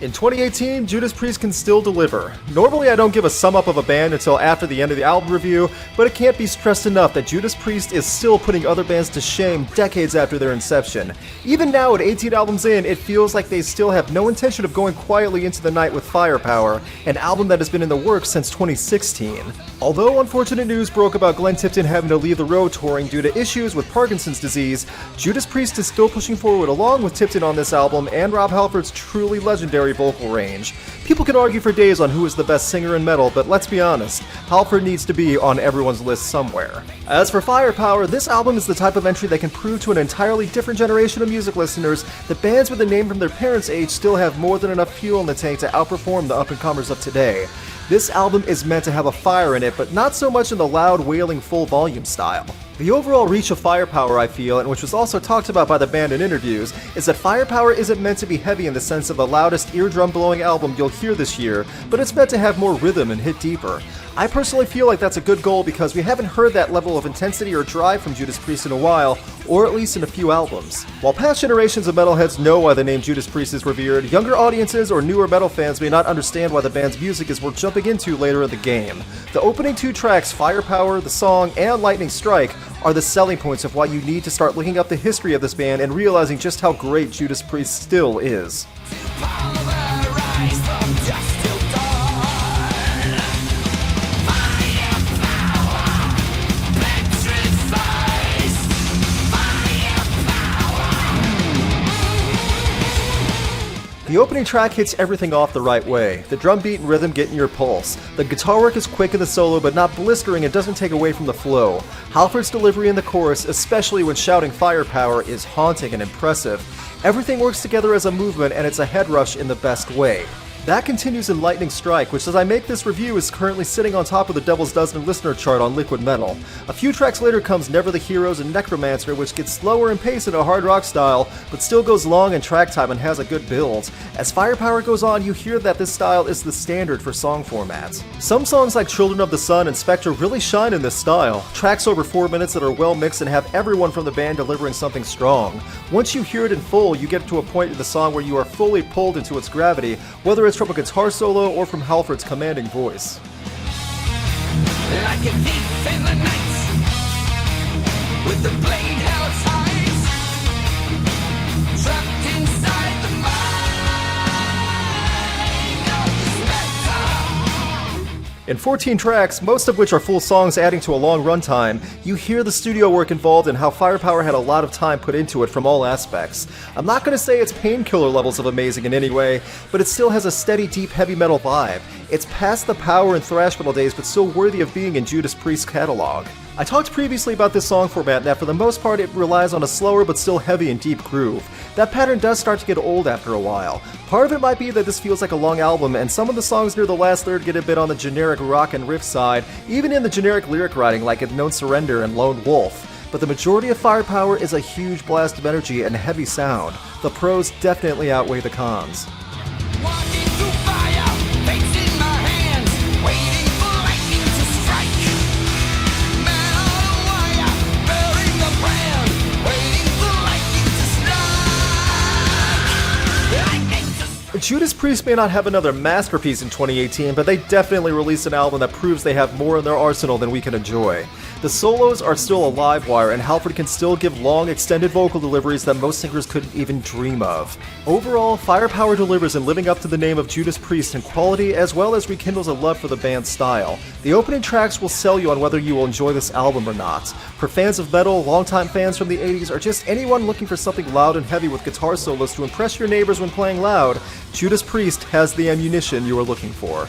In 2018, Judas Priest can still deliver. Normally I don't give a sum up of a band until after the end of the album review, but it can't be stressed enough that Judas Priest is still putting other bands to shame decades after their inception. Even now at 18 albums in, it feels like they still have no intention of going quietly into the night with Firepower, an album that has been in the works since 2016. Although unfortunate news broke about Glenn Tipton having to leave the road touring due to issues with Parkinson's disease, Judas Priest is still pushing forward along with Tipton on this album and Rob Halford's truly legendary vocal range. People can argue for days on who is the best singer in metal, but let's be honest, Halford needs to be on everyone's list somewhere. As for Firepower, this album is the type of entry that can prove to an entirely different generation of music listeners that bands with a name from their parents' age still have more than enough fuel in the tank to outperform the up-and-comers of today. This album is meant to have a fire in it, but not so much in the loud, wailing, full-volume style. The overall reach of Firepower, I feel, and which was also talked about by the band in interviews, is that Firepower isn't meant to be heavy in the sense of the loudest eardrum-blowing album you'll hear this year, but it's meant to have more rhythm and hit deeper. I personally feel like that's a good goal because we haven't heard that level of intensity or drive from Judas Priest in a while, or at least in a few albums. While past generations of metalheads know why the name Judas Priest is revered, younger audiences or newer metal fans may not understand why the band's music is worth jumping into later in the game. The opening two tracks, Firepower, the song, and Lightning Strike, are the selling points of why you need to start looking up the history of this band and realizing just how great Judas Priest still is. The opening track hits everything off the right way. The drum beat and rhythm get in your pulse. The guitar work is quick in the solo but not blistering and doesn't take away from the flow. Halford's delivery in the chorus, especially when shouting Firepower, is haunting and impressive. Everything works together as a movement and it's a head rush in the best way. That continues in Lightning Strike, which as I make this review is currently sitting on top of the Devil's Dozen listener chart on Liquid Metal. A few tracks later comes Never the Heroes and Necromancer, which gets slower in pace in a hard rock style, but still goes long in track time and has a good build. As Firepower goes on, you hear that this style is the standard for song formats. Some songs like Children of the Sun and Spectre really shine in this style. Tracks over 4 minutes that are well mixed and have everyone from the band delivering something strong. Once you hear it in full, you get to a point in the song where you are fully pulled into its gravity, whether it's from a guitar solo or from Halford's commanding voice. Like a thief in the night, with the blade held tight, trapped inside the mind of the Spectre. In 14 tracks, most of which are full songs adding to a long runtime, you hear the studio work involved and how Firepower had a lot of time put into it from all aspects. I'm not going to say it's painkiller levels of amazing in any way, but it still has a steady, deep, heavy metal vibe. It's past the power and thrash metal days, but still worthy of being in Judas Priest's catalog. I talked previously about this song format and that for the most part it relies on a slower but still heavy and deep groove. That pattern does start to get old after a while. Part of it might be that this feels like a long album and some of the songs near the last third get a bit on the generic rock and riff side, even in the generic lyric writing like Known Surrender and Lone Wolf. But the majority of Firepower is a huge blast of energy and heavy sound. The pros definitely outweigh the cons. Walking through fire, fates in my hands, waiting for lightning to strike. Man on a wire, bearing the brand, waiting for lightning to strike. Judas Priest may not have another masterpiece in 2018, but they definitely released an album that proves they have more in their arsenal than we can enjoy. The solos are still a live wire, and Halford can still give long, extended vocal deliveries that most singers couldn't even dream of. Overall, Firepower delivers in living up to the name of Judas Priest in quality as well as rekindles a love for the band's style. The opening tracks will sell you on whether you will enjoy this album or not. For fans of metal, longtime fans from the 80s, or just anyone looking for something loud and heavy with guitar solos to impress your neighbors when playing loud, Judas Priest has the ammunition you are looking for.